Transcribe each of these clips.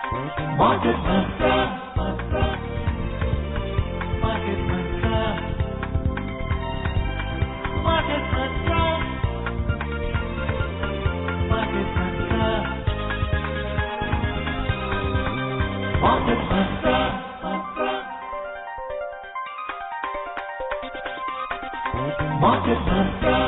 Market Mantra. Market Mantra. Market Mantra. Market Mantra. Market Mantra. Market Mantra.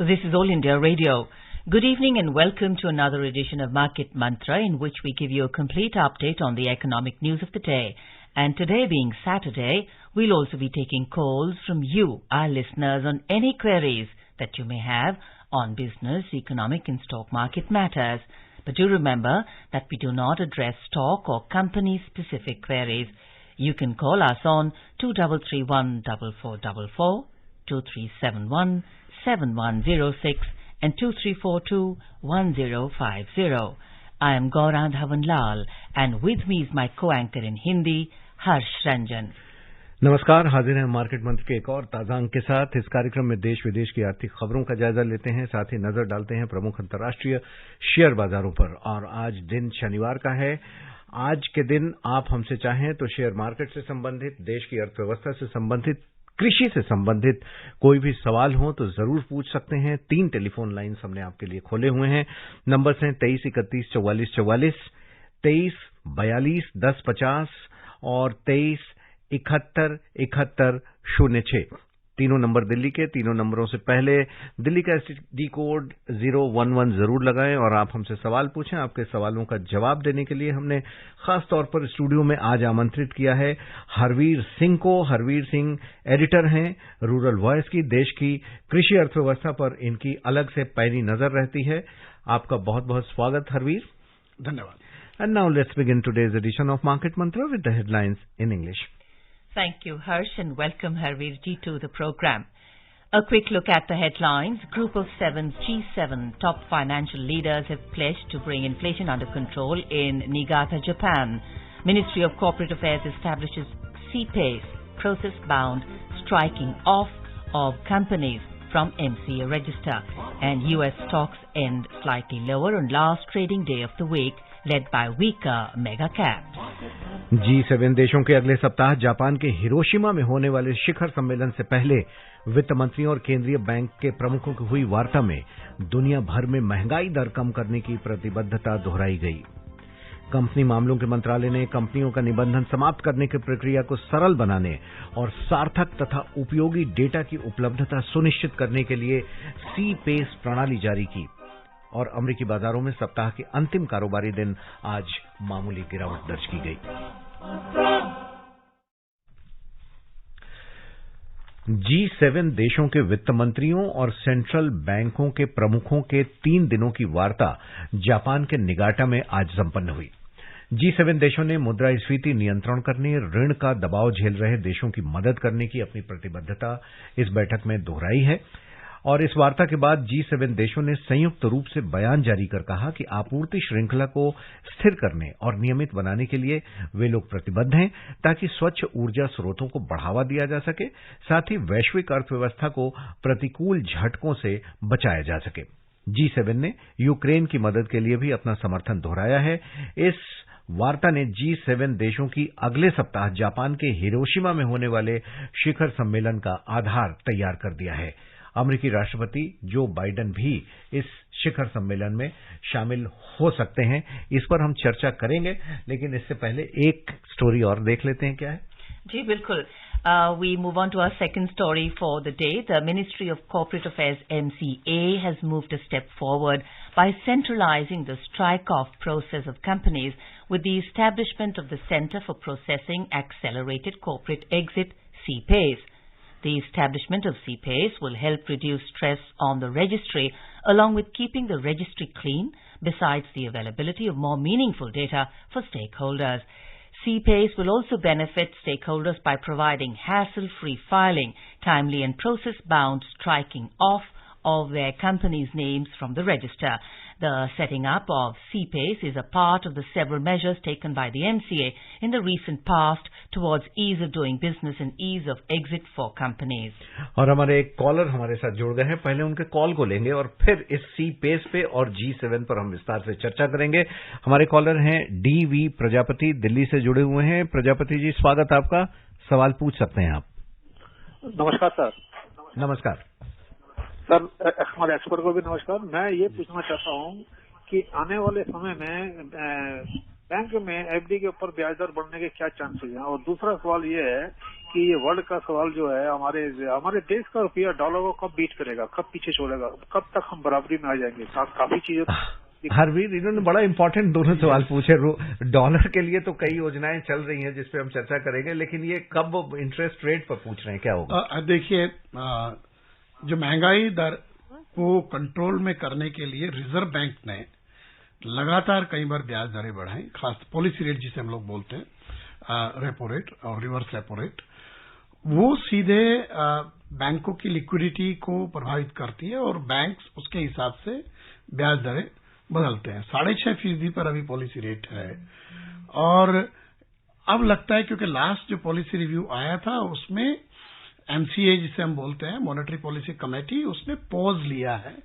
This is All India Radio. Good evening and welcome to another edition of Market Mantra, in which we give you a complete update on the economic news of the day. And today being Saturday, we'll also be taking calls from you, our listeners, on any queries that you may have on business, economic and stock market matters. But do remember that we do not address stock or company-specific queries. You can call us on 2331-4444, 2371-7106 and 2342-1050. I am Gaurang Dhawan Lal and with me is my co-anchor in Hindi, Harsh Ranjan. नमस्कार, हाजिर हैं market मंत्र के एक और ताजा अंक के साथ। इस कार्यक्रम में देश विदेश की आर्थिक खबरों का जायजा लेते हैं, साथ ही नजर डालते हैं प्रमुख अंतर्राष्ट्रीय शेयर बाजारों पर। और आज दिन शनिवार का है। आज के दिन आप हमसे चाहें तो शेयर मार्केट से संबंधित, देश की अर्थव्यवस्था से संबंधित, कृषि से संबंधित कोई भी सवाल हो तो जरूर पूछ सकते हैं। 3 टेलीफोन लाइन्स हमने आपके लिए खोले हुए हैं। नंबर्स हैं 23 31 44 44, 23 42 10 50 और 23 71 71 06। तीनों नंबर दिल्ली के। तीनों नंबरों से पहले दिल्ली का एसटीडी कोड 011 जरूर लगाएं और आप हमसे सवाल पूछें। आपके सवालों का जवाब देने के लिए हमने खास तौर पर स्टूडियो में आज आमंत्रित किया है हरवीर सिंह को। हरवीर सिंह एडिटर हैं रूरल वॉइस की। देश की कृषि अर्थव्यवस्था पर इनकी अलग से पैनी नजर रहती है। आपका बहुत बहुत स्वागत हरवीर। धन्यवाद। And now let's begin today's edition of Market Mantra with the headlines in English. Thank you, Harsh, and welcome Harveer ji to the program. A quick look at the headlines. Group of 7's G7 top financial leaders have pledged to bring inflation under control in Niigata, Japan. Ministry of Corporate Affairs establishes CPACE, process-bound striking off of companies from MCA register. And U.S. stocks end slightly lower on last trading day of the week, led by weaker mega caps. G7 देशों के अगले सप्ताह Japan के Hiroshima में होने वाले शिखर सम्मेलन से पहले वित्त मंत्रियों और केंद्रीय बैंक के प्रमुखों की हुई वार्ता में दुनिया भर में महंगाई दर कम करने की प्रतिबद्धता दोहराई गई। कंपनी मामलों के मंत्रालय ने कंपनियों का निबंधन समाप्त करने की प्रक्रिया को सरल बनाने और सार्थक तथा उपयोगी डेटा की उपलब्धता सुनिश्चित करने के लिए CPACE प्रणाली जारी की। और अमेरिकी बाजारों में सप्ताह के अंतिम कारोबारी दिन आज मामूली गिरावट दर्ज की गई। G7 देशों के वित्त मंत्रियों और सेंट्रल बैंकों के प्रमुखों के 3 दिनों की वार्ता जापान के निगाटा में आज संपन्न हुई। G7 देशों ने मुद्रास्फीति नियंत्रण करने, ऋण का दबाव झेल रहे देशों की मदद करने की अपनी प्रतिबद्धता इस बैठक में दोहराई है। और इस वार्ता के बाद G7 देशों ने संयुक्त रूप से बयान जारी कर कहा कि आपूर्ति श्रृंखला को स्थिर करने और नियमित बनाने के लिए वे लोग प्रतिबद्ध हैं, ताकि स्वच्छ ऊर्जा स्रोतों को बढ़ावा दिया जा सके, साथ ही वैश्विक अर्थव्यवस्था को प्रतिकूल झटकों से बचाया जा सके। G7 ने यूक्रेन की मदद के लिए भी अपना समर्थन दोहराया है। इस वार्ता ने G7 देशों की अगले सप्ताह जापान के हिरोशिमा में होने वाले शिखर सम्मेलन का आधार तैयार कर दिया है। अमेरिकी राष्ट्रपति जो बाइडेन भी इस शिखर सम्मेलन में शामिल हो सकते हैं। इस पर हम चर्चा करेंगे, लेकिन इससे पहले एक स्टोरी और देख लेते हैं क्या है। जी बिल्कुल। We move on to our second story for the day. The Ministry of Corporate Affairs MCA has moved a step forward by centralizing the strike-off process of companies with the establishment of the Center for Processing Accelerated Corporate Exit, CPACE. The establishment of CPACE will help reduce stress on the registry, along with keeping the registry clean, besides the availability of more meaningful data for stakeholders. CPACE will also benefit stakeholders by providing hassle-free filing, timely and process-bound striking off of their companies' names from the register. The setting up of CPACE is a part of the several measures taken by the MCA in the recent past towards ease of doing business and ease of exit for companies. और हमारे एक collar हमारे साथ जुड़ गए हैं। पहले उनके कॉल को लेंगे और फिर इस सी पेस पे और G7 पर हम विस्तार से चर्चा करेंगे। हमारे कॉलर हैं DV प्रजापति, दिल्ली से जुड़े हुए हैं। प्रजापति जी, स्वागत आपका, सवाल पूछ सकते हैं आप। नमस्कार सर। नमस्कार सर, हमारे एक्सपर्ट को भी नमस्कार। मैं ये पूछना चाहता हूँ कि आने वाले समय में बैंक में एफडी के ऊपर ब्याज दर बढ़ने के क्या चांसेस हैं, और दूसरा सवाल ये है कि ये वर्ल्ड का सवाल जो है, हमारे देश का रुपया डॉलर को कब बीट करेगा, कब पीछे छोड़ेगा, कब तक हम बराबरी में आ जाएंगे। काफी चीजें हरवीर, इन्होंने बड़ा इंपॉर्टेंट दोनों सवाल पूछे। डॉलर के लिए तो कई योजनाएं चल रही हैं जिसपे हम चर्चा करेंगे, लेकिन ये कब इंटरेस्ट रेट पर पूछ रहे हैं, क्या होगा? देखिए, जो महंगाई दर को कंट्रोल में करने के लिए रिजर्व बैंक ने लगातार कई बार ब्याज दरें बढ़ाई, खास पॉलिसी रेट जिसे हम लोग बोलते हैं, रेपो रेट और रिवर्स रेपो रेट, वो सीधे बैंकों की लिक्विडिटी को प्रभावित करती है और बैंक उसके हिसाब से ब्याज दरें बदलते हैं। 6.5% पर अभी पॉलिसी रेट है, और अब लगता है क्योंकि लास्ट जो पॉलिसी रिव्यू आया था उसमें एमसीए जिसे हम बोलते हैं, मॉनेटरी पॉलिसी कमेटी, उसने पॉज लिया है,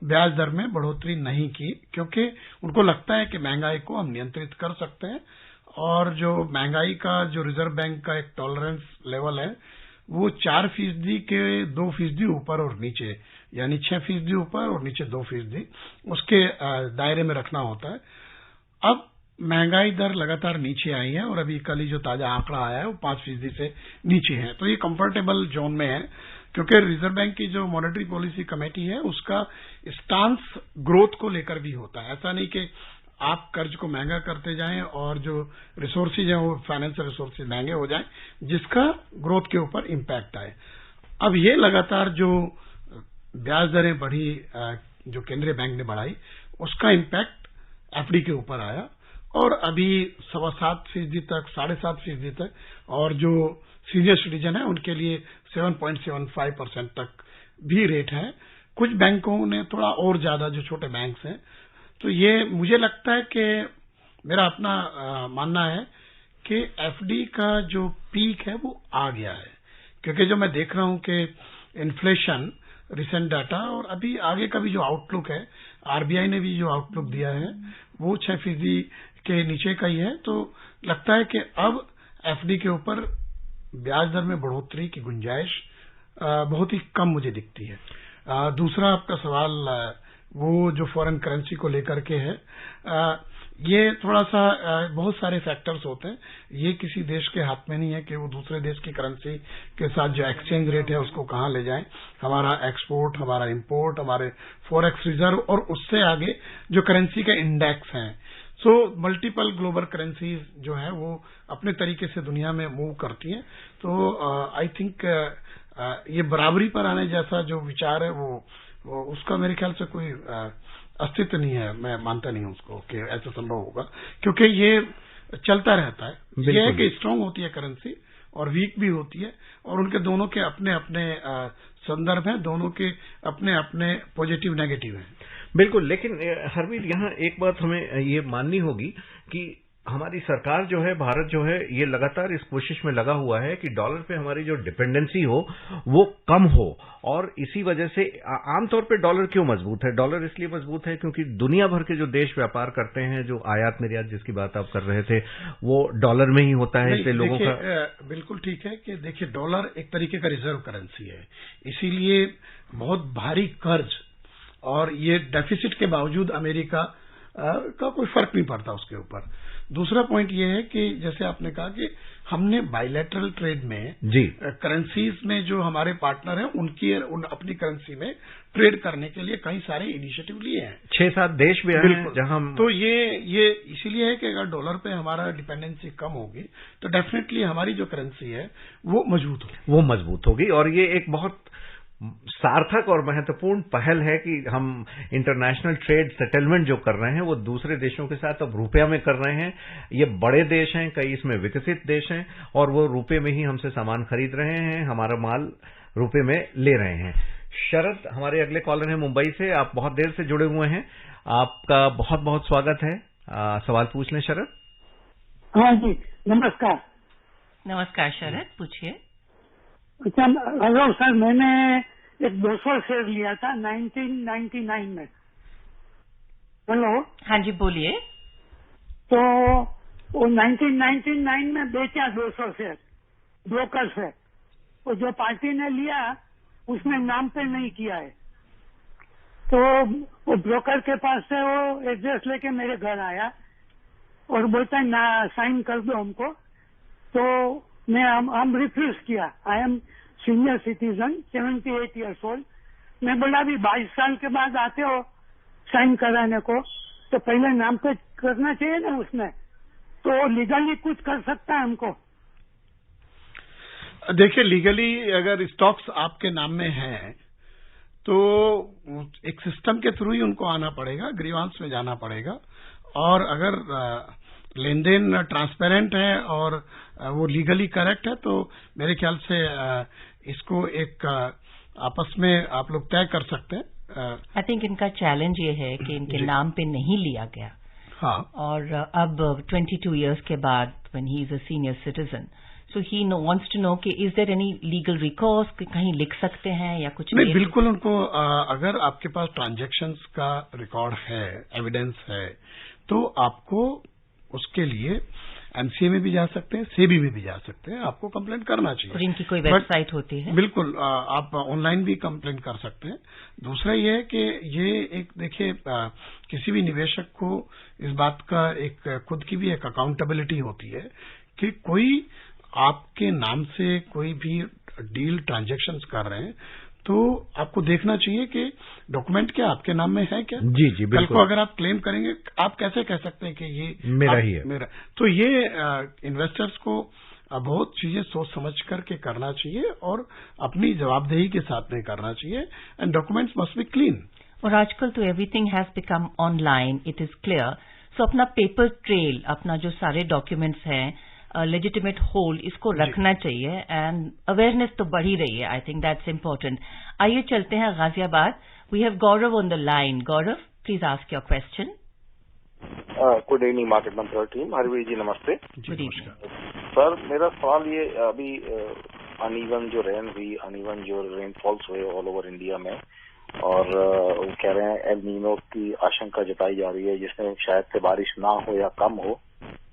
ब्याज दर में बढ़ोतरी नहीं की, क्योंकि उनको लगता है कि महंगाई को हम नियंत्रित कर सकते हैं, और जो महंगाई का जो रिजर्व बैंक का एक टॉलरेंस लेवल है वो 4% के 2% ऊपर और नीचे, यानी 6% ऊपर और नीचे 2%, उसके दायरे में रखना होता है। अब महंगाई दर लगातार नीचे आई है और अभी कल ही जो ताजा आंकड़ा आया है वो 5% से नीचे है, तो ये कंफर्टेबल जोन में है, क्योंकि रिजर्व बैंक की जो मॉनेटरी पॉलिसी कमेटी है उसका स्टांस ग्रोथ को लेकर भी होता है। ऐसा नहीं कि आप कर्ज को महंगा करते जाएं और जो रिसोर्सेज हैं वो फाइनेंशियल रिसोर्सेज महंगे हो जाएं, जिसका ग्रोथ के ऊपर इम्पैक्ट आए। अब ये लगातार जो ब्याज दरें बढ़ी, जो केंद्रीय बैंक ने बढ़ाई, उसका इम्पैक्ट एफडी के ऊपर आया, और अभी 7.25% तक, 7.5% तक, और जो सीनियर सिटीजन है उनके लिए 7.75% तक भी रेट है। कुछ बैंकों ने थोड़ा और ज्यादा, जो छोटे बैंक्स हैं, तो ये मुझे लगता है कि मेरा अपना मानना है कि एफडी का जो पीक है वो आ गया है, क्योंकि जो मैं देख रहा हूं कि इन्फ्लेशन, रिसेंट डाटा और अभी आगे का भी जो आउटलुक है, आरबीआई ने भी जो आउटलुक दिया है वो 6% के नीचे का ही है, तो लगता है कि अब एफडी के ऊपर ब्याज दर में बढ़ोतरी की गुंजाइश बहुत ही कम मुझे दिखती है। दूसरा आपका सवाल वो जो फॉरेन करेंसी को लेकर के है, ये थोड़ा सा बहुत सारे फैक्टर्स होते हैं, ये किसी देश के हाथ में नहीं है कि वो दूसरे देश की करेंसी के साथ जो एक्सचेंज रेट है उसको कहाँ ले जाएं। हमारा एक्सपोर्ट, हमारा इंपोर्ट, हमारे फॉरेक्स रिजर्व और उससे आगे जो करेंसी के इंडेक्स हैं, सो मल्टीपल ग्लोबल करेंसीज जो है वो अपने तरीके से दुनिया में मूव करती हैं। तो आई थिंक ये बराबरी पर आने जैसा जो विचार है वो उसका मेरे ख्याल से कोई अस्तित्व नहीं है। मैं मानता नहीं हूं उसको कि ऐसा संभव होगा, क्योंकि ये चलता रहता है। ये है कि स्ट्रांग होती है करेंसी और वीक भी होती है, और उनके दोनों के अपने अपने संदर्भ हैं, दोनों के अपने अपने पॉजिटिव नेगेटिव हैं। बिल्कुल, लेकिन हरवीर, यहाँ एक बात हमें ये माननी होगी कि हमारी सरकार जो है, भारत जो है, ये लगातार इस कोशिश में लगा हुआ है कि डॉलर पे हमारी जो डिपेंडेंसी हो वो कम हो, और इसी वजह से आमतौर पे डॉलर क्यों मजबूत है? डॉलर इसलिए मजबूत है क्योंकि दुनिया भर के जो देश व्यापार करते हैं, जो आयात निर्यात जिसकी बात आप कर रहे थे, वो डॉलर में ही होता है, इसलिए लोगों का बिल्कुल ठीक है कि देखिए, डॉलर एक तरीके का रिजर्व करेंसी है, इसीलिए बहुत भारी कर्ज और ये डेफिसिट के बावजूद अमेरिका का कोई फर्क नहीं पड़ता उसके ऊपर। दूसरा पॉइंट ये है कि जैसे आपने कहा कि हमने बायलैटरल ट्रेड में जी करेंसीज में जो हमारे पार्टनर हैं उन अपनी करेंसी में ट्रेड करने के लिए कई सारे इनिशिएटिव लिए हैं। 6-7 देश भी हैं जहां तो ये इसीलिए है कि अगर डॉलर पे हमारा डिपेंडेंसी कम होगी तो डेफिनेटली हमारी जो करेंसी है वो मजबूत होगी, और ये एक बहुत सार्थक और महत्वपूर्ण पहल है कि हम इंटरनेशनल ट्रेड सेटलमेंट जो कर रहे हैं वो दूसरे देशों के साथ अब रुपया में कर रहे हैं। ये बड़े देश हैं, कई इसमें विकसित देश हैं, और वो रुपये में ही हमसे सामान खरीद रहे हैं, हमारा माल रुपये में ले रहे हैं। शरद हमारे अगले कॉलर हैं मुंबई से, आप बहुत देर से जुड़े हुए हैं, आपका बहुत बहुत स्वागत है। सवाल पूछ लें शरद। हाँ जी, नमस्कार। नमस्कार शरद, पूछिए। अच्छा, हेलो सर, मैंने एक 200 शेयर लिया था 1999 में। हेलो। हाँ जी, बोलिए। तो वो 1999 में बेचा 200 शेयर ब्रोकर से। वो जो पार्टी ने लिया उसने नाम पे नहीं किया है। तो वो ब्रोकर के पास से वो एड्रेस लेके मेरे घर आया और बोलता है ना साइन कर दो हमको। तो मैं हम रिफ्यूज किया। I am senior citizen, 78 years old. मैं बोला अभी 22 साल के बाद आते हो साइन कराने को, तो पहले नाम पे करना चाहिए ना उसने। तो लीगली कुछ कर सकता है हमको? देखिए, लीगली अगर स्टॉक्स आपके नाम में हैं तो एक सिस्टम के थ्रू ही उनको आना पड़ेगा, ग्रीवांस में जाना पड़ेगा। और अगर लेन देन ट्रांसपेरेंट है और वो लीगली करेक्ट है तो मेरे ख्याल से इसको एक आपस में आप लोग तय कर सकते हैं। आई थिंक इनका चैलेंज ये है कि इनके नाम पे नहीं लिया गया। हाँ। और अब 22 इयर्स के बाद when he is a senior citizen, so he wants to know कि is there any legal recourse, कहीं लिख सकते हैं या कुछ? नहीं, बिल्कुल उनको अगर आपके पास ट्रांजैक्शंस का रिकॉर्ड है, एविडेंस है, तो आपको उसके लिए एमसीए में भी जा सकते हैं, सेबी में भी जा सकते हैं, आपको कंप्लेंट करना चाहिए। और इनकी कोई वेबसाइट होती है? बिल्कुल, आप ऑनलाइन भी कंप्लेंट कर सकते हैं। दूसरा ये है कि ये एक देखिए, किसी भी निवेशक को इस बात का एक खुद की भी एक अकाउंटेबिलिटी होती है कि कोई आपके नाम से कोई भी डील ट्रांजैक्शंस कर रहे हैं तो आपको देखना चाहिए कि डॉक्यूमेंट क्या आपके नाम में है क्या। जी जी, बिल्कुल। कल को अगर आप क्लेम करेंगे, आप कैसे कह सकते हैं कि ये मेरा ही है? मेरा। तो ये इन्वेस्टर्स को बहुत चीजें सोच समझ करके करना चाहिए और अपनी जवाबदेही के साथ में करना चाहिए। And documents must be clean. और आजकल तो everything has become online, it is clear. So अपना पेपर ट्रेल, अपना जो सारे डॉक्यूमेंट्स हैं, लेजिटिमेट होल्ड, इसको रखना चाहिए। एंड अवेयरनेस तो बढ़ ही रही है। I think that's important. आइए चलते हैं Ghaziabad. We have Gaurav on the line. Gaurav, please ask your question. Good evening Market Mantra team. Harveer ji नमस्ते। Good evening sir. मेरा सवाल ये, अभी अनइवन जो रेन हुई, अनइवन जो रेनफॉल्स हुए ऑल ओवर इंडिया में, और वो कह रहे हैं एल नीनो की आशंका जताई जा रही है जिसमें शायद से बारिश ना हो या कम हो,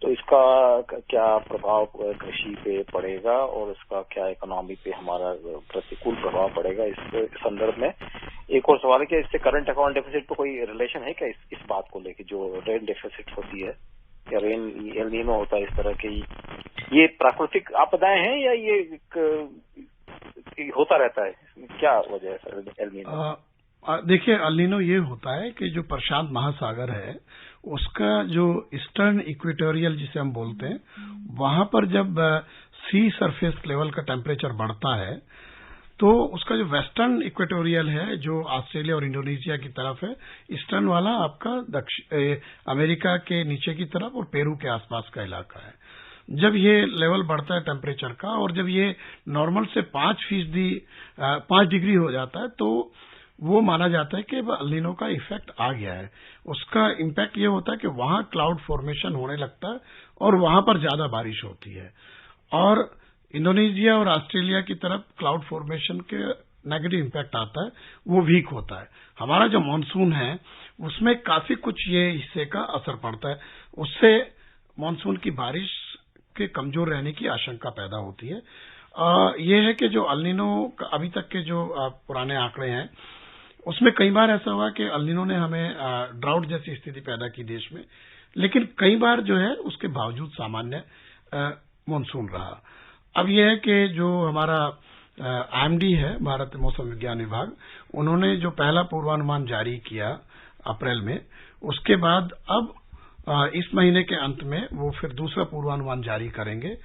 तो इसका क्या प्रभाव कृषि पे पड़ेगा और इसका क्या इकोनॉमी पे हमारा प्रतिकूल प्रभाव पड़ेगा? इस संदर्भ में एक और सवाल है कि इससे करंट अकाउंट डेफिसिट पे कोई रिलेशन है क्या इस बात को लेके, जो रेन डेफिसिट होती है या रेन एल नीनो होता है, इस तरह के ये प्राकृतिक आपदाएं हैं या ये होता रहता है? क्या वजह है सर एल नीनो? देखिए, एल नीनो ये होता है कि जो प्रशांत महासागर है उसका जो ईस्टर्न इक्वेटोरियल जिसे हम बोलते हैं, वहां पर जब सी सरफेस लेवल का टेम्परेचर बढ़ता है तो उसका जो वेस्टर्न इक्वेटोरियल है जो ऑस्ट्रेलिया और इंडोनेशिया की तरफ है, ईस्टर्न वाला आपका अमेरिका के नीचे की तरफ और पेरू के आसपास का इलाका है। जब ये लेवल बढ़ता है टेम्परेचर का और जब ये नॉर्मल से 5 डिग्री हो जाता है तो वो माना जाता है कि एल नीनो का इफेक्ट आ गया है। उसका इम्पैक्ट ये होता है कि वहां क्लाउड फॉर्मेशन होने लगता है और वहां पर ज्यादा बारिश होती है, और इंडोनेशिया और ऑस्ट्रेलिया की तरफ क्लाउड फॉर्मेशन के नेगेटिव इम्पैक्ट आता है, वो वीक होता है। हमारा जो मानसून है उसमें काफी कुछ ये हिस्से का असर पड़ता है, उससे मानसून की बारिश के कमजोर रहने की आशंका पैदा होती है। ये है कि जो एल नीनो अभी तक के जो पुराने आंकड़े हैं उसमें कई बार ऐसा हुआ कि एल नीनो ने हमें ड्राउट जैसी स्थिति पैदा की देश में, लेकिन कई बार जो है उसके बावजूद सामान्य मानसून रहा। अब यह है कि जो हमारा आईएमडी है, भारतीय मौसम विज्ञान विभाग, उन्होंने जो पहला पूर्वानुमान जारी किया अप्रैल में, उसके बाद अब इस महीने के अंत में वो फिर दूसरा पूर्वानुमान जारी करेंगे।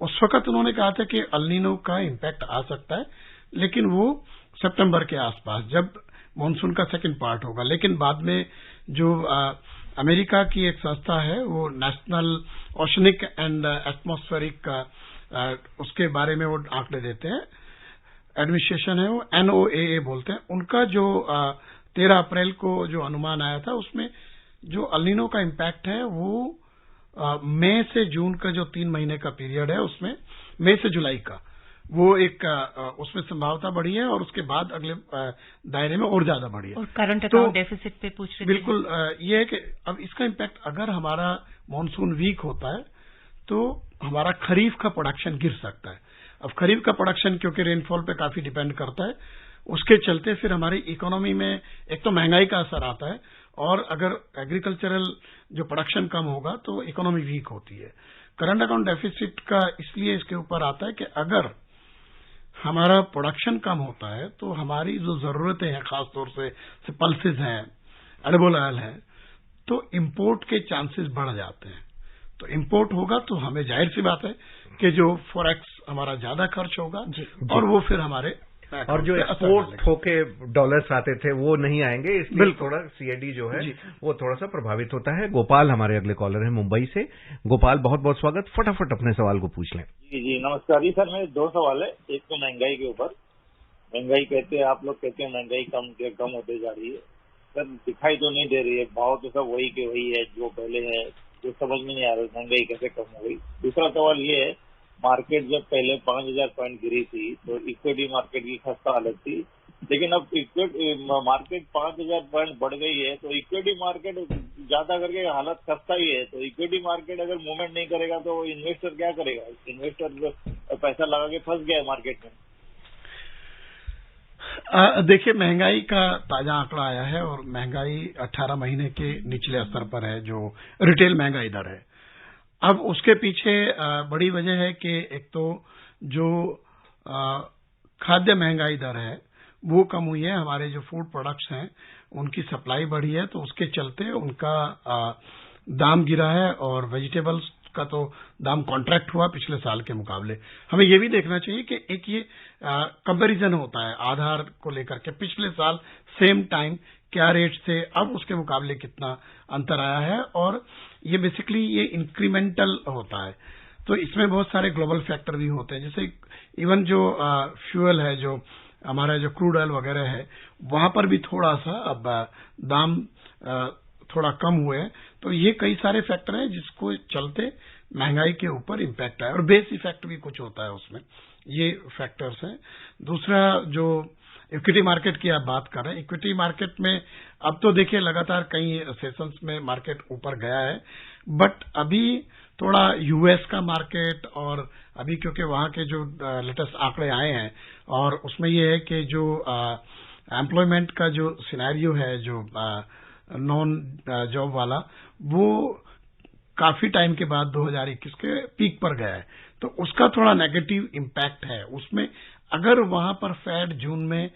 उस वक्त उन्होंने कहा था कि एल नीनो का इम्पैक्ट आ सकता है, लेकिन वो सितंबर के आसपास जब मानसून का सेकंड पार्ट होगा। लेकिन बाद में जो अमेरिका की एक संस्था है वो नेशनल ओशनिक एंड एटमॉस्फेरिक उसके बारे में वो आंकड़े देते हैं, एडमिनिस्ट्रेशन है वो NOAA बोलते हैं, उनका जो 13 अप्रैल को जो अनुमान आया था उसमें जो एल नीनो का इम्पैक्ट है वो मई से जून का जो 3 महीने का पीरियड है उसमें मई से जुलाई का वो एक उसमें संभावना बढ़ी है और उसके बाद अगले दायरे में और ज्यादा बढ़ी है। और करंट अकाउंट डेफिसिट पे पूछ रहे थे। बिल्कुल ये है कि अब इसका इम्पैक्ट अगर हमारा मॉनसून वीक होता है तो हमारा खरीफ का प्रोडक्शन गिर सकता है। अब खरीफ का प्रोडक्शन क्योंकि रेनफॉल पे काफी डिपेंड करता है, उसके चलते फिर हमारी इकोनॉमी में एक तो महंगाई का असर आता है और अगर एग्रीकल्चरल जो प्रोडक्शन कम होगा तो इकोनॉमी वीक होती है। करंट अकाउंट डेफिसिट का इसलिए इसके ऊपर आता है कि अगर हमारा प्रोडक्शन कम होता है तो हमारी जो जरूरतें हैं, खासतौर से पल्सेस हैं, एडिबल ऑयल है, तो इंपोर्ट के चांसेस बढ़ जाते हैं। तो इंपोर्ट होगा तो हमें जाहिर सी बात है कि जो फॉरेक्स हमारा ज्यादा खर्च होगा और वो फिर हमारे और जो एक्सपोर्ट होके डॉलर्स आते थे वो नहीं आएंगे, इसलिए थोड़ा सीएडी जो है वो थोड़ा सा प्रभावित होता है। गोपाल हमारे अगले कॉलर हैं मुंबई से। गोपाल, बहुत बहुत स्वागत, फटाफट अपने सवाल को पूछ लें। जी नमस्कार जी सर, मेरे 2 सवाल है। एक तो महंगाई के ऊपर, महंगाई कहते हैं आप लोग कहते हैं महंगाई कम होते जा रही है, सर दिखाई तो नहीं दे रही है, भाव तो सब वही के वही है जो पहले है, जो समझ में नहीं आ रहा महंगाई कैसे कम हो गई। दूसरा सवाल ये है, मार्केट जब पहले 5000 पॉइंट गिरी थी तो इक्विटी मार्केट की खस्ता हालत थी, लेकिन अब मार्केट 5000 पॉइंट बढ़ गई है तो इक्विटी मार्केट ज्यादा करके हालत खस्ता ही है। तो इक्विटी मार्केट अगर मूवमेंट नहीं करेगा तो इन्वेस्टर क्या करेगा? इन्वेस्टर पैसा लगा के फंस गया है मार्केट में। देखिए, महंगाई का ताजा आंकड़ा आया है और महंगाई 18 महीने के निचले स्तर पर है, जो रिटेल महंगाई दर है। अब उसके पीछे बड़ी वजह है कि एक तो जो खाद्य महंगाई दर है वो कम हुई है, हमारे जो फूड प्रोडक्ट्स हैं उनकी सप्लाई बढ़ी है तो उसके चलते उनका दाम गिरा है और वेजिटेबल्स का तो दाम कॉन्ट्रैक्ट हुआ पिछले साल के मुकाबले। हमें ये भी देखना चाहिए कि एक ये कंपैरिजन होता है आधार को लेकर के, पिछले साल सेम टाइम क्या रेट थे, अब उसके मुकाबले कितना अंतर आया है, और ये बेसिकली ये इंक्रीमेंटल होता है। तो इसमें बहुत सारे ग्लोबल फैक्टर भी होते हैं, जैसे इवन जो फ्यूल है, जो हमारा जो क्रूड ऑयल वगैरह है, वहां पर भी थोड़ा सा अब दाम थोड़ा कम हुए हैं। तो ये कई सारे फैक्टर हैं जिसको चलते महंगाई के ऊपर इम्पैक्ट आया, और बेस इफेक्ट भी कुछ होता है उसमें, ये फैक्टर्स हैं। दूसरा जो इक्विटी मार्केट की आप बात कर रहे हैं, इक्विटी मार्केट में अब तो देखिए लगातार कई सेशंस में मार्केट ऊपर गया है, बट अभी थोड़ा यूएस का मार्केट, और अभी क्योंकि वहां के जो लेटेस्ट आंकड़े आए हैं और उसमें ये है कि जो एम्प्लॉयमेंट का जो सिनेरियो है, जो नॉन जॉब वाला, वो काफी टाइम के बाद 2021 के पीक पर गया है, तो उसका थोड़ा नेगेटिव इम्पैक्ट है उसमें। अगर वहां पर फेड जून में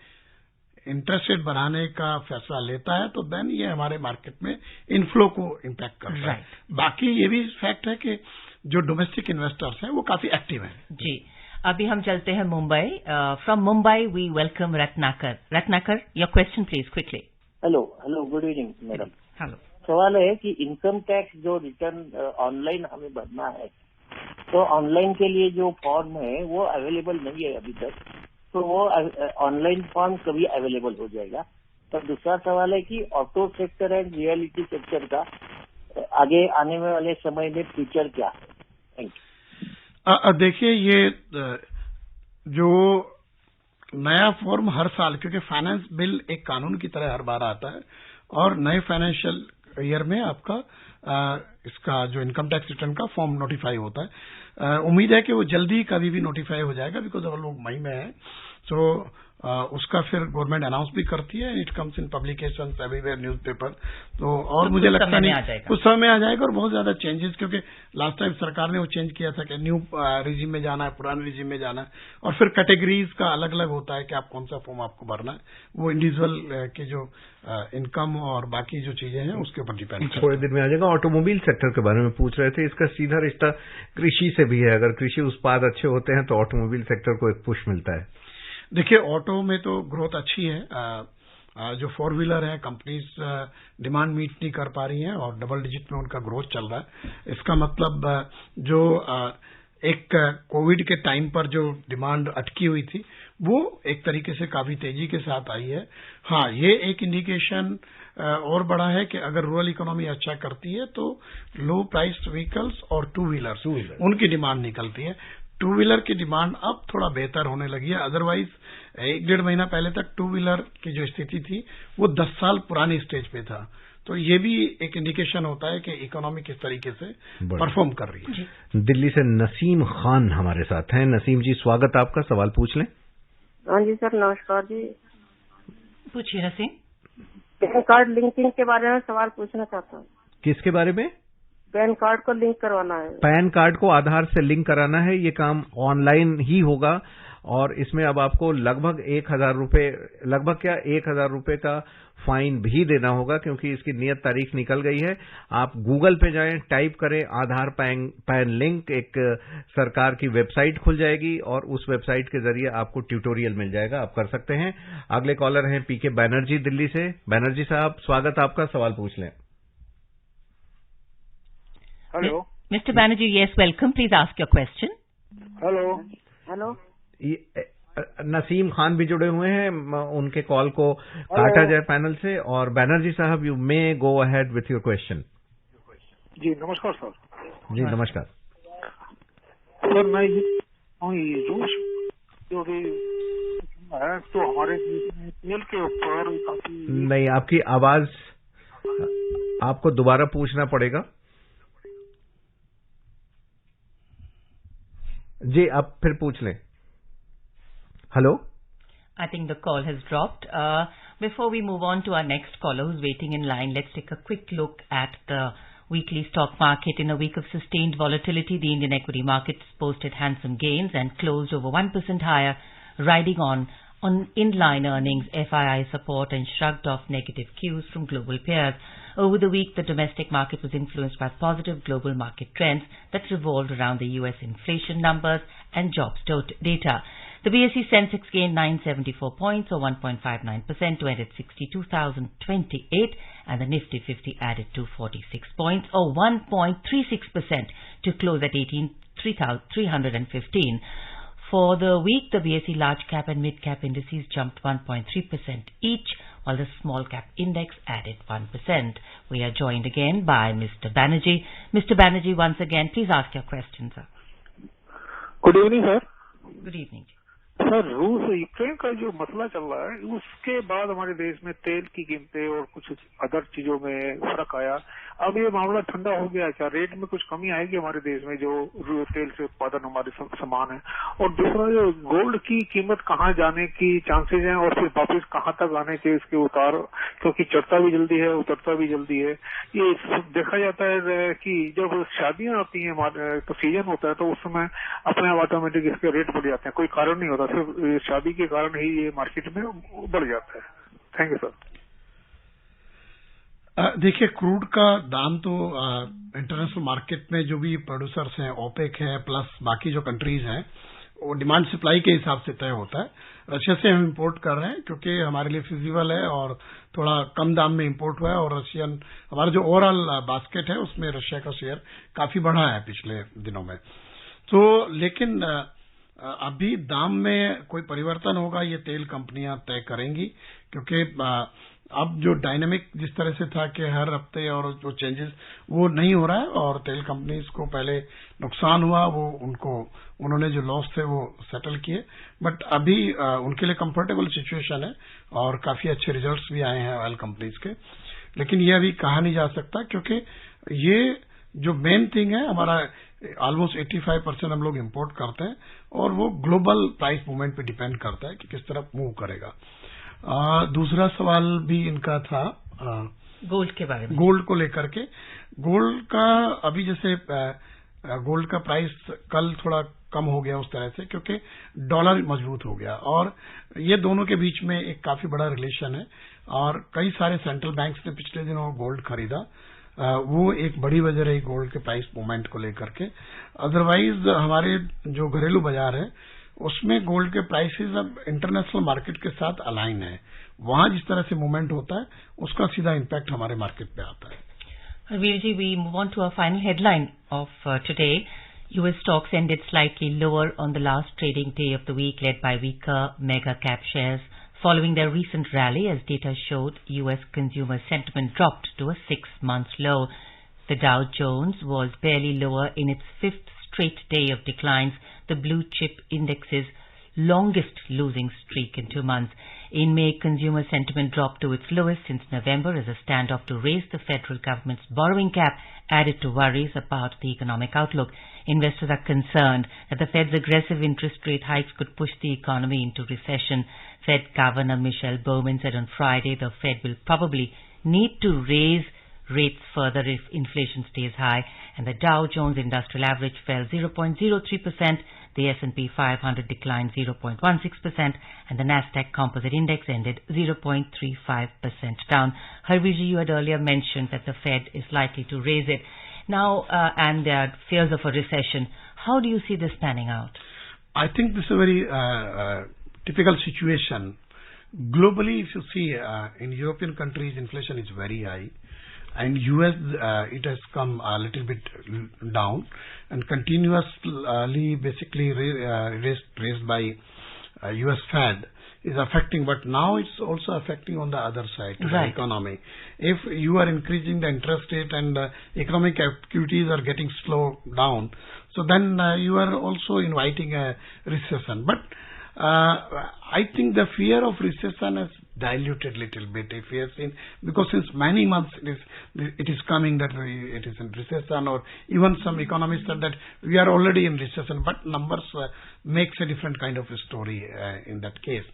इंटरेस्ट रेट बढ़ाने का फैसला लेता है तो देन ये हमारे मार्केट में इनफ्लो को इम्पैक्ट करता है। बाकी ये भी फैक्ट है कि जो डोमेस्टिक इन्वेस्टर्स हैं वो काफी एक्टिव हैं। जी, अभी हम चलते हैं Mumbai. From Mumbai we welcome Ratnakar. Ratnakar, your question please quickly. Hello, good evening madam. Hello. सवाल है कि इनकम टैक्स जो रिटर्न ऑनलाइन हमें भरना है, तो ऑनलाइन के लिए जो फॉर्म है वो अवेलेबल नहीं है अभी तक, तो वो ऑनलाइन फॉर्म कभी अवेलेबल हो जाएगा? तो दूसरा सवाल है कि auto sector and reality sector का आगे आने वाले समय में फ्यूचर क्या है? Thank you. देखिए, ये जो नया फॉर्म हर साल, क्योंकि फाइनेंस बिल एक कानून की तरह हर बार आता है, और नए फाइनेंशियल ईयर में आपका इसका जो इनकम टैक्स रिटर्न का फॉर्म नोटिफाई होता है। उम्मीद है कि वो जल्दी कभी भी नोटिफाई हो जाएगा, बिकॉज हम लोग मई में हैं, तो उसका फिर गवर्नमेंट अनाउंस भी करती है, it comes in publication everywhere, newspaper. तो और मुझे लगता नहीं कुछ समय में आ जाएगा, और बहुत ज्यादा चेंजेस, क्योंकि लास्ट टाइम सरकार ने वो चेंज किया था कि न्यू रिजीम में जाना है, पुराने रिजीम में जाना है, और फिर कैटेगरीज का अलग अलग होता है कि आप कौन सा फॉर्म आपको भरना है, वो इंडिविजुअल के जो इनकम और बाकी जो चीजें हैं उसके ऊपर डिपेंड करता है। थोड़ी देर में आ जाएगा। ऑटोमोबाइल सेक्टर के बारे में पूछ रहे थे, इसका सीधा रिश्ता कृषि से भी है, अगर कृषि उत्पाद अच्छे होते हैं तो ऑटोमोबाइल सेक्टर को एक पुश मिलता है। देखिए, ऑटो में तो ग्रोथ अच्छी है, जो 4 व्हीलर है कंपनीज डिमांड मीट नहीं कर पा रही हैं और डबल डिजिट में उनका ग्रोथ चल रहा है। इसका मतलब जो एक कोविड के टाइम पर जो डिमांड अटकी हुई थी वो एक तरीके से काफी तेजी के साथ आई है। हाँ, ये एक इंडिकेशन और बड़ा है कि अगर रूरल इकोनॉमी अच्छा करती है तो लो प्राइस्ड व्हीकल्स और टू व्हीलर उनकी डिमांड निकलती है। टू व्हीलर की डिमांड अब थोड़ा बेहतर होने लगी है। अदरवाइज 1-1.5 महीना पहले तक टू व्हीलर की जो स्थिति थी वो 10 साल पुरानी स्टेज पे था। तो ये भी एक इंडिकेशन होता है कि इकोनॉमी किस तरीके से परफॉर्म कर रही है। दिल्ली से नसीम खान हमारे साथ हैं। नसीम जी, स्वागत आपका, सवाल पूछ लें। हाँ जी सर, नमस्कार जी। पूछिए नसीम। पैन कार्ड लिंकिंग के बारे में सवाल पूछना चाहता हूँ। किसके बारे में? पैन कार्ड को लिंक करवाना है। पैन कार्ड को आधार से लिंक कराना है। ये काम ऑनलाइन ही होगा और इसमें अब आपको लगभग 1,000 रुपए, लगभग क्या 1,000 रुपए का फाइन भी देना होगा, क्योंकि इसकी नियत तारीख निकल गई है। आप गूगल पे जाएं, टाइप करें आधार पैन लिंक, एक सरकार की वेबसाइट खुल जाएगी और उस वेबसाइट के जरिए आपको ट्यूटोरियल मिल जाएगा, आप कर सकते हैं। अगले कॉलर हैं पीके बैनर्जी दिल्ली से। बैनर्जी साहब, स्वागत आपका, सवाल पूछ लें। Hello mister Banerjee, yes welcome, please ask your question. Hello. Naseem Khan भी जुड़े हुए हैं, उनके कॉल को काटा जाए पैनल से। और बैनर्जी साहब, you may go ahead with your question. जी नमस्कार सर। जी नमस्कार सर, मैं ये रूस जो भी है तो हमारे तेल के ऊपर काफी नहीं, आपकी आवाज आपको दोबारा पूछना पड़ेगा। जी, आप फिर पूछ लें। Hello? I think the call has dropped. Before we move on to our next caller who's waiting in line, let's take a quick look at the weekly stock market. In a week of sustained volatility, the Indian equity markets posted handsome gains and closed over 1% higher, riding on in-line earnings, FII support, and shrugged off negative cues from global peers. Over the week, the domestic market was influenced by positive global market trends that revolved around the US inflation numbers and jobs data. The BSE Sensex gained 974 points or 1.59% to end at 62,028, and the Nifty 50 added 246 points or 1.36% to close at 18,315. For the week, the BSE large cap and mid cap indices jumped 1.3% each, while the small cap index added 1%. We are joined again by Mr. Banerjee. Mr. Banerjee, once again, please ask your question, sir. Good evening sir. Good evening. Sir, रूस Ukraine का जो मसला चल रहा है उसके बाद हमारे देश में तेल की कीमतें और कुछ अदर चीजों में फर्क आया। अब ये मामला ठंडा हो गया, क्या रेट में कुछ कमी आएगी हमारे देश में जो तेल से उत्पादन हमारे सामान है? और दूसरा, जो गोल्ड की कीमत कहाँ जाने की चांसेस हैं और फिर वापस कहाँ तक आने के इसके उतार, क्योंकि चढ़ता भी जल्दी है उतरता भी जल्दी है। ये देखा जाता है कि जब शादियां आती हैं तो सीजन होता है तो उस समय अपने आप ऑटोमेटिक इसके रेट बढ़ जाते हैं, कोई कारण नहीं होता, सिर्फ शादी के कारण ही ये मार्केट में बढ़ जाता है। Thank you sir. देखिए, क्रूड का दाम तो इंटरनेशनल मार्केट में जो भी प्रोड्यूसर्स हैं, ओपेक है प्लस बाकी जो कंट्रीज हैं, वो डिमांड सप्लाई के हिसाब से तय होता है। रशिया से हम इंपोर्ट कर रहे हैं क्योंकि हमारे लिए फिजिबल है और थोड़ा कम दाम में इंपोर्ट हुआ है, और रशियन हमारा जो ओवरऑल बास्केट है उसमें रशिया का शेयर काफी बढ़ा है पिछले दिनों में। तो लेकिन अभी दाम में कोई परिवर्तन होगा ये तेल कंपनियां तय करेंगी, क्योंकि अब जो डायनेमिक जिस तरह से था कि हर हफ्ते और जो चेंजेस वो नहीं हो रहा है, और तेल कंपनीज को पहले नुकसान हुआ, वो उन्होंने जो लॉस थे वो सेटल किए, बट अभी उनके लिए कंफर्टेबल सिचुएशन है और काफी अच्छे रिजल्ट्स भी आए हैं ऑयल कंपनीज के। लेकिन ये अभी कहा नहीं जा सकता, क्योंकि ये जो मेन थिंग है, हमारा ऑलमोस्ट 85% हम लोग इंपोर्ट करते हैं और वो ग्लोबल प्राइस मूवमेंट पे डिपेंड करता है कि किस तरफ मूव करेगा। दूसरा सवाल भी इनका था गोल्ड के बारे में, गोल्ड को लेकर के। गोल्ड का अभी जैसे गोल्ड का प्राइस कल थोड़ा कम हो गया उस तरह से, क्योंकि डॉलर मजबूत हो गया, और ये दोनों के बीच में एक काफी बड़ा रिलेशन है, और कई सारे सेंट्रल बैंक्स ने पिछले दिनों गोल्ड खरीदा, वो एक बड़ी वजह रही गोल्ड के प्राइस मूवमेंट को लेकर के। अदरवाइज हमारे जो घरेलू बाजार है उसमें गोल्ड के प्राइसेस अब इंटरनेशनल मार्केट के साथ अलाइन है, वहां जिस तरह से मूवमेंट होता है उसका सीधा इम्पैक्ट हमारे मार्केट पे आता है। Harveer ji, we move on to our final headline of today. US stocks ended slightly lower on the last trading day of the week, led by weaker mega cap shares. Following their recent rally, as data showed, US consumer sentiment dropped to a 6-month low. The Dow Jones was barely lower in its 5th straight day of declines, the blue chip index's longest losing streak in 2 months. In May, consumer sentiment dropped to its lowest since November as a standoff to raise the federal government's borrowing cap added to worries about the economic outlook. Investors are concerned that the Fed's aggressive interest rate hikes could push the economy into recession. Fed Governor Michelle Bowman said on Friday the Fed will probably need to raise rates further if inflation stays high, and the Dow Jones Industrial Average fell 0.03%, the S&P 500 declined 0.16%, and the Nasdaq Composite Index ended 0.35% down. Harviji, you had earlier mentioned that the Fed is likely to raise it now, and there are fears of a recession. How do you see this panning out? I think this is a very typical situation. Globally, if you see, in European countries, inflation is very high. And US, it has come a little bit down and continuously basically raised by US Fed is affecting, but now it's also affecting on the other side, the economy. If you are increasing the interest rate and economic activities are getting slowed down, so then you are also inviting a recession. But I think the fear of recession has diluted a little bit. If we have seen, because since many months it is coming that it is in recession, or even some economists said that we are already in recession, but numbers makes a different kind of a story in that case.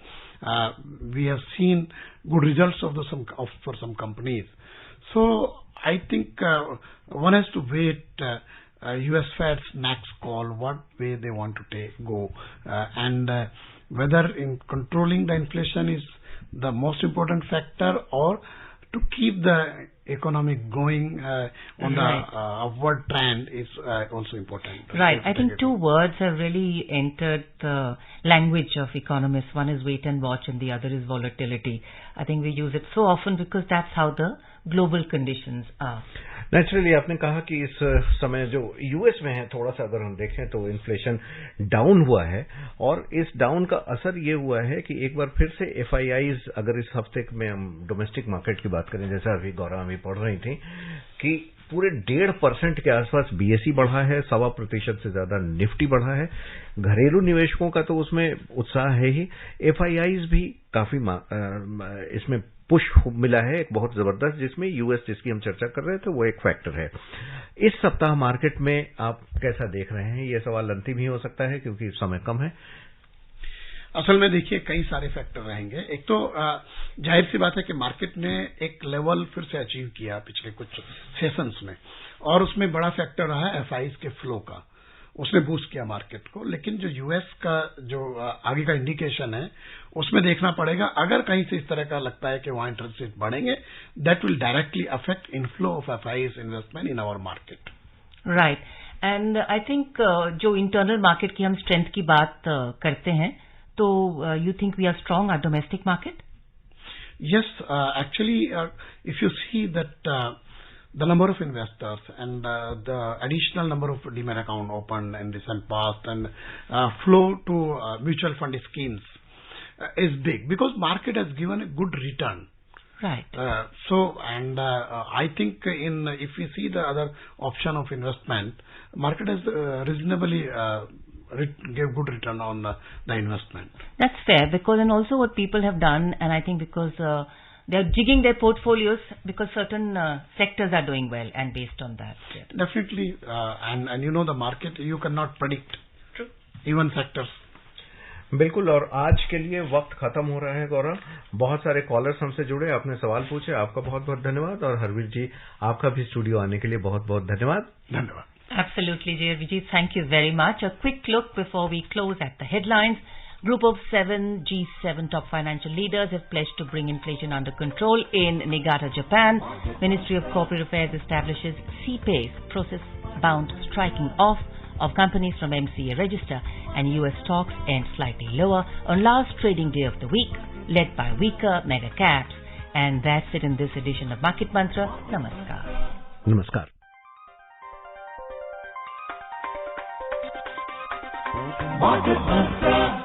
We have seen good results for some companies. So I think one has to wait US Fed's next call, what way they want to go, and whether in controlling the inflation is the most important factor, or to keep the economy going on the upward trend is also important. Right. I think two words have really entered the language of economists. One is wait and watch and the other is volatility. I think we use it so often because that's how the global conditions are. Naturally आपने कहा कि इस समय जो US में है, थोड़ा सा अगर हम देखें तो इन्फ्लेशन डाउन हुआ है, और इस डाउन का असर ये हुआ है कि एक बार फिर से एफआईआईज, अगर इस हफ्ते में हम डोमेस्टिक मार्केट की बात करें, जैसा अभी गौरव अभी पढ़ रही थी कि पूरे 1.5% के आसपास बीएसई बढ़ा है, 1.25% से ज्यादा निफ्टी बढ़ा है। घरेलू निवेशकों का तो उसमें उत्साह है ही, एफआईआईज भी काफी इसमें पुश मिला है एक बहुत जबरदस्त, जिसमें यूएस जिसकी हम चर्चा कर रहे थे वो एक फैक्टर है। इस सप्ताह मार्केट में आप कैसा देख रहे हैं? ये सवाल अंतिम ही हो सकता है क्योंकि समय कम है। असल में देखिए कई सारे फैक्टर रहेंगे। एक तो जाहिर सी बात है कि मार्केट ने एक लेवल फिर से अचीव किया पिछले कुछ सेशंस में, और उसमें बड़ा फैक्टर रहा है एफआईज के फ्लो का, उसने बूस्ट किया मार्केट को। लेकिन जो यूएस का जो आगे का इंडिकेशन है उसमें देखना पड़ेगा, अगर कहीं से इस तरह का लगता है कि वहां इंटरेस्ट रेट बढ़ेंगे, that will directly affect inflow of FIs investment in our market. Right, and I think जो इंटरनल मार्केट की हम स्ट्रेंथ की बात करते हैं, तो you think we are strong, our domestic market? Yes, actually, if you see that the number of investors and the additional number of demat account opened in recent past and flow to mutual fund schemes is big, because market has given a good return. Right. I think if we see the other option of investment, market has reasonably gave good return on the investment. That's fair, because and also what people have done, and I think because they're jigging their portfolios because certain sectors are doing well, and based on that. Yeah. Definitely, and you know the market, you cannot predict. True. Even sectors. बिल्कुल, और आज के लिए वक्त खत्म हो रहा है गौरव। बहुत सारे कॉलर्स हमसे जुड़े, आपने सवाल पूछे, आपका बहुत बहुत धन्यवाद, और हरवीर जी आपका भी स्टूडियो आने के लिए बहुत बहुत धन्यवाद। धन्यवाद। Absolutely, Jay Vijay, thank you very much. A quick look before we close at the headlines. Group of 7 G7 top financial leaders have pledged to bring inflation under control in Niigata, Japan. Ministry of Corporate Affairs establishes CPACE, process-bound striking off of companies from MCA register, and US stocks end slightly lower on last trading day of the week, led by weaker mega caps. And that's it in this edition of Market Mantra. Namaskar. Namaskar. Market Mantra.